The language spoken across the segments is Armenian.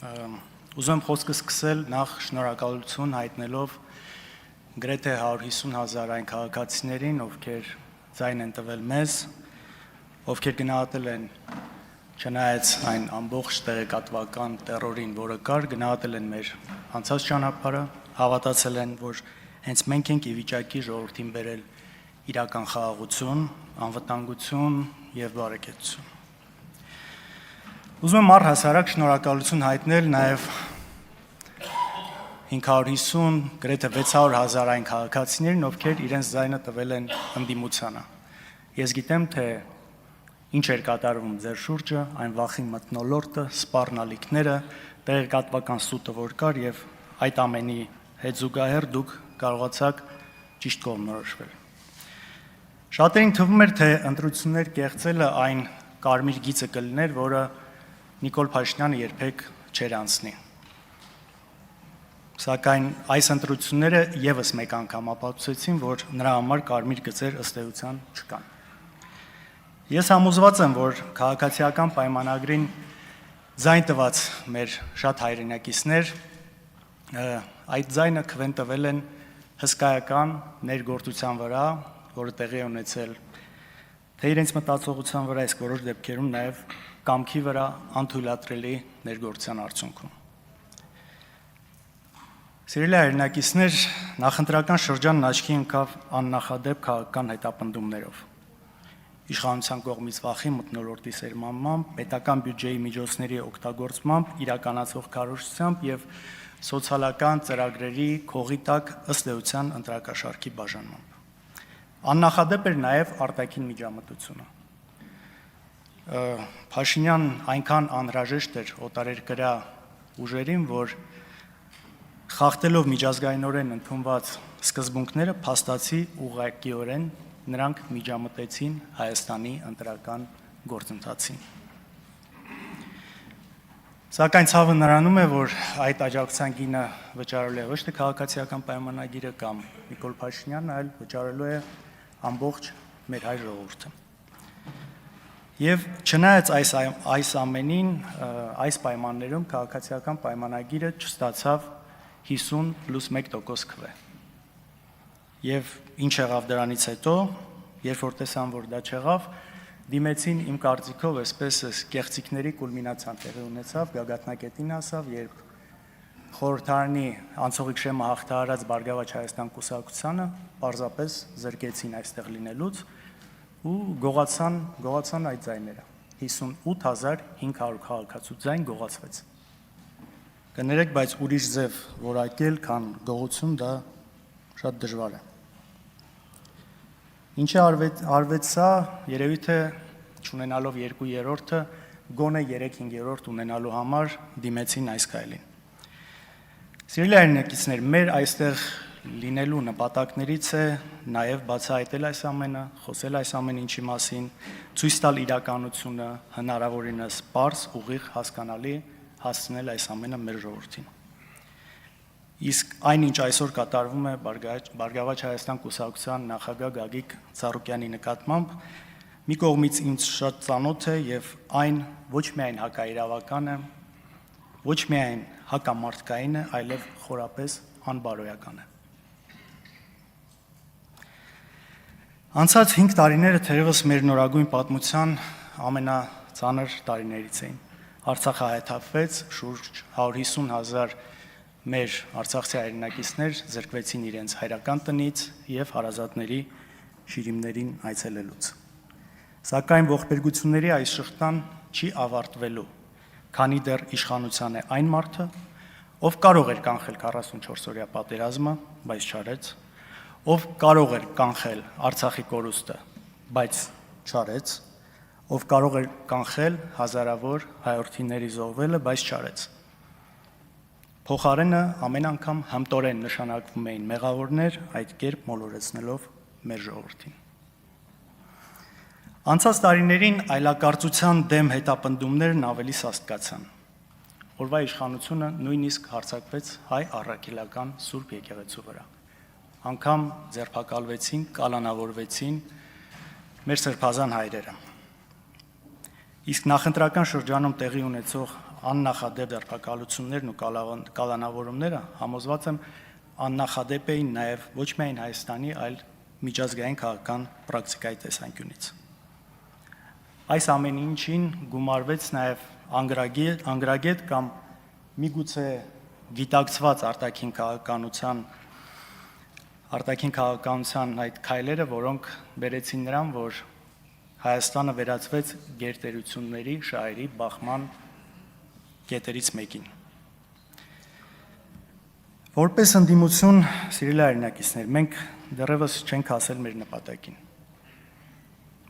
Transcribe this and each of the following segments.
Ուզում եմ խոսքը սկսել նախ շնորհակալություն հայտնելով գրեթե 150,000 այն քաղաքացիներին, ովքեր ձայն են տվել մեզ, ովքեր գնահատել են չնայած այն ամբողջ տեղեկատվական տերորին, որը կար, գնահատել են մեր անցած ճանապարհը, հավատացել են, որ հենց մենք ենք ի վիճակի ժողովրդին բերել իրական խաղաղություն, անվտանգություն եւ բարեկեցություն։ Ուզում եմ առհասարակ շնորհակալություն հայտնել նաև 550, գրեթե 600,000 այն քաղաքացիներին, ովքեր իրենց ձայնը տվել են ընդդիմությանը։ Ես գիտեմ, թե ինչ էր կատարվում ձեր շուրջը, այն վախի մթնոլորտը, սպառնալիքները, տեղեկատվական սուտը, որ կար, եւ այդ ամենի հետ զուգահեռ դուք կարողացաք ճիշտ կողմնորոշվել։ Շատերին թվում էր, թե ընտրություններ կեղծելը այն կարմիր գիծը կլիներ, որը Նիկոլ Փաշինյանը երբեք չէր անցնի։ Սակայն այս ընտրությունները եւս մեկ անգամ ապացուցեցին, որ նրա համար կարմիր գծեր ըստ էության չկան։ Ես համոզված եմ, որ քաղաքացիական պայմանագրին ձայն տված մեր շատ հայրենակիցներ այդ ձայնը քվեն տվել են հսկայական ներգործության վրա, որը տեղի ունեցել թե իրենց մտածողության վրա, իսկ որոշ դեպքերում նաև կամքի վրա անթույլատրելի ներգործության արդյունքում։ Սիրելի հայրենակիցներ, նախընտրական շրջանն աչքի ընկավ աննախադեպ քաղաքական հետապնդումներով։ Իշխանության կողմից վախի մթնոլորտի սերմանմամբ, պետական բյուջեի միջոցների օգտագործմամբ, իրականացվող քարոզությամբ եւ սոցիալական ծրագրերի քողի տակ ըստ էության ընտրակաշառքի բաժանմամբ։ Աննախադեպ էր նաև արտաքին միջամտությունը։ Փաշինյան այնքան անհրաժեշտ էր օտարերկրյա ուժերին, որ խախտելով միջազգայինորեն ընդունված սկզբունքները փաստացի ուղղակիորեն նրանք միջամտեցին Հայաստանի ընտրական գործընթացին։ Սակայն ցավը նրանում է, որ այդ աջակցության գինը վճարելու է ոչ թե քաղաքացիական պայմանագիրը կամ Նիկոլ Փաշինյանը, այլ վճարելու է ամբողջ մեր հայ ժողովուրդը։ Եվ չնայած այս ամենին, այս պայմաններում քաղաքացիական պայմանագիրը չստացավ 50+1% քվե։ Եվ ինչ եղավ դրանից հետո, երբ որ տեսան, որ դա չեղավ, դիմեցին իմ կարծիքով այսպես կեղծիքների կուլմինացիան տեղի ունեցավ, գագաթնակետին ասավ, երբ խորհրդարանի անցողիկ շեմը հաղթահարած Բարգավաճ Հայաստան կուսակցությանը պարզապես զրկեցին այստեղ լինելուց ու գողացան այդ ձայները։ 58,500 քաղաքացու ձայն գողացվեց։ Կներեք, բայց ուրիշ ձև որակել, քան գողություն, դա շատ դժվար է։ Ինչ է արվեց սա, երևի թե չունենալով 2/3-ը, գոնե 3/5 ունենալու համար դիմեցին այս քայլին։ Սիրելի հայրենակիցներ, մեր այստեղ լինելու նպատակներից է նաև բացահայտել այս ամենը, խոսել այս ամեն ինչի մասին, ցույց տալ իրականությունը, հնարավորինս պարզ, ուղիղ, հասկանալի, հասցնել այս ամենը մեր ժողովրդին։ Իսկ այնինչ այսօր կատարվում է Բարգավաճ Հայաստան կուսակցության նախագահ Գագիկ Ծառուկյանի նկատմամբ, մի կողմից ինձ շատ ծանոթ է եւ այն ոչ միայն հակաիրավական է, ոչ միայն հակամարտկային է, այլև խորապես անբարոյական է։ Անցած 5 տարիները թերևս մեր նորագույն պատմության ամենածանր տարիներից էին։ Արցախը հայթափվեց, շուրջ 150,000 մեր արցախցի հայրենակիցներ զրկվեցին իրենց հայրական տնից եւ հարազատների շիրիմներին այցելելուց։ Սակայն ողբերգությունների այս շղթան չի ավարտվելու, քանի դեռ իշխանության է այն մարդը, ով կարող էր կանխել 44-օրյա պատերազմը, բայց չարեց, ով կարող էր կանխել Արցախի կորուստը, բայց չարեց, ով կարող էր կանխել հազարավոր հայրենիների զոհվելը, բայց չարեց։ Փոխարենը ամեն անգամ հմտորեն նշանակվում էին մեղավորներ, այդ կերպ մոլորեցնելով մեր ժողովրդին։ Անցած տարիներին այլակարծության դեմ հետապնդումներն ավելի սաստկացան։ Օրվա իշխանությունը նույնիսկ հարձակվեց հայ առաքելական Սուրբ եկեղեցու վրա։ Անգամ ձերբակալվեցին, կալանավորվեցին մեր սրբազան հայրերը։ Իսկ նախընտրական շրջանում տեղի ունեցող աննախադեպ դերակալություններն ու կալանավորումները համոզված եմ աննախադեպ էին նաև ոչ միայն Հայաստանի, այլ միջազգային քաղաքական պրակտիկայի տեսանկյունից։ Այս ամեն ինչին գումարվեց նաև անգրագետ կամ միգուցե գիտակցված արտաքին քաղաքականության այդ քայլերը, որոնք բերեցին նրան, որ Հայաստանը վերածվեց գերտերությունների շահերի բախման կետերից մեկին։ Որպես ընդդիմություն, սիրելի հայրենակիցներ, մենք դեռևս չենք հասել մեր նպատակին,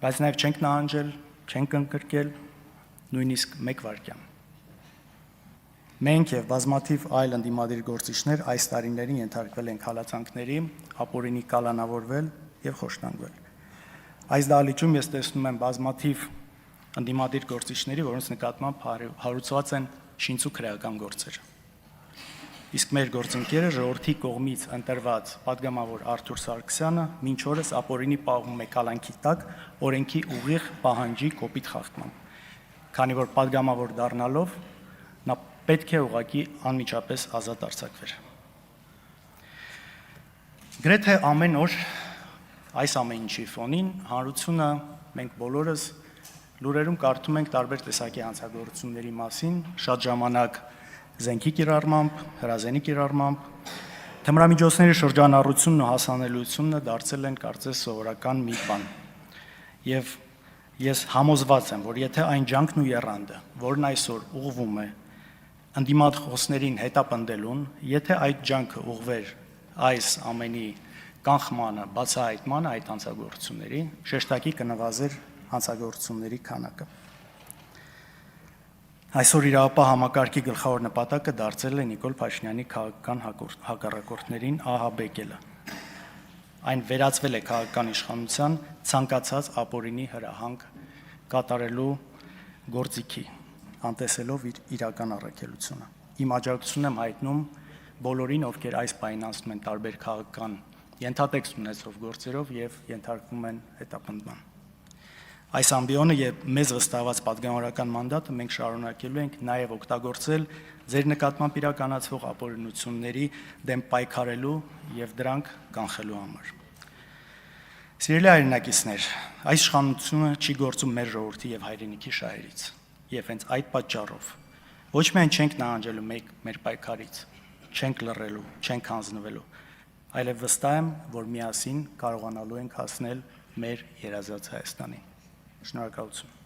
բայց նաև չենք նահանջել, չենք ընկրկել նույնիսկ մեկ վայրկյան։ Մենք եւ բազմաթիվ այլ ընդդիմադիր գործիչներ այս տարիներին ենթարկվել ենք հալածանքների, ապօրինի կալանավորվել եւ խոշտանգվել։ Այս դահլիճում ես տեսնում եմ բազմաթիվ ընդդիմադիր գործիչների, որոնց նկատմամբ հարուցված են շինծու քրեական գործեր։ Իսկ մեր գործընկերը ժողովրդի կողմից ընտրված պատգամավոր Արթուր Սարգսյանը մինչ օրս ապօրինի պահում է կալանքի տակ օրենքի ուղիղ պահանջի կոպիտ խախտմամբ, քանի որ պատգամավոր դառնալով նա պետք է ուղղակի անմիջապես ազատ արձակվեր։ Գրեթե ամեն օր այս ամեն ինչի ֆոնին հանրությունը մենք բոլորս լուրերում կարդում ենք տարբեր տեսակի հանցագործությունների մասին, շատ ժամանակ զենքի կիրառմամբ, հրազենի կիրառմամբ, թմրամիջոցների շրջանառությունն ու հասանելիությունը դարձել են կարծես սովորական մի բան։ Եվ ես համոզված եմ, որ եթե այն ջանքն ու եռանդը, որն այսօր ուղղվում է ընդդիմադիրներին հետապնդելուն, եթե այդ ջանքը ուղղվեր այս ամենի կանխմանը, բացահայտմանը այդ հանցագործությունների, շեշտակի կնվազեր հանցագործությունների քանակը։ Այսօր իրավապահ համակարգի գլխավոր նպատակը դարձել է Նիկոլ Փաշինյանի քաղաքական հակառակորդներին ահաբեկելը։ Այն վերածվել է քաղաքական իշխանության ցանկացած ապօրինի հրահանգ կատարելու գործիքի, անտեսելով իր իրական առաքելությունը։ Իմ աջակցությունն եմ հայտնում բոլորին, ովքեր այս պահին անցնում են տարբեր քաղաքական ենթատեքստ ունեցող գործերով եւ ենթարկվում են հետապնդման։ Այս ամբիոնը եւ մեզ վստահված պատգամավորական մանդատը մենք շարունակելու ենք նաեւ օգտագործել ձեր նկատմամբ իրականացվող ապօրինությունների դեմ պայքարելու եւ դրանք կանխելու համար։ Սիրելի հայրենակիցներ, այս իշխանությունը չի գործում մեր ժողովրդի եւ հայրենիքի շահերից եւ հենց այդ պատճառով ոչ միայն չենք նահանջելու մեր պայքարից, չենք լռելու, չենք հանձնվելու, այլև վստահ եմ, որ միասին կարողանալու ենք հասնել մեր երազած Հայաստանին։ Շնորհակալություն։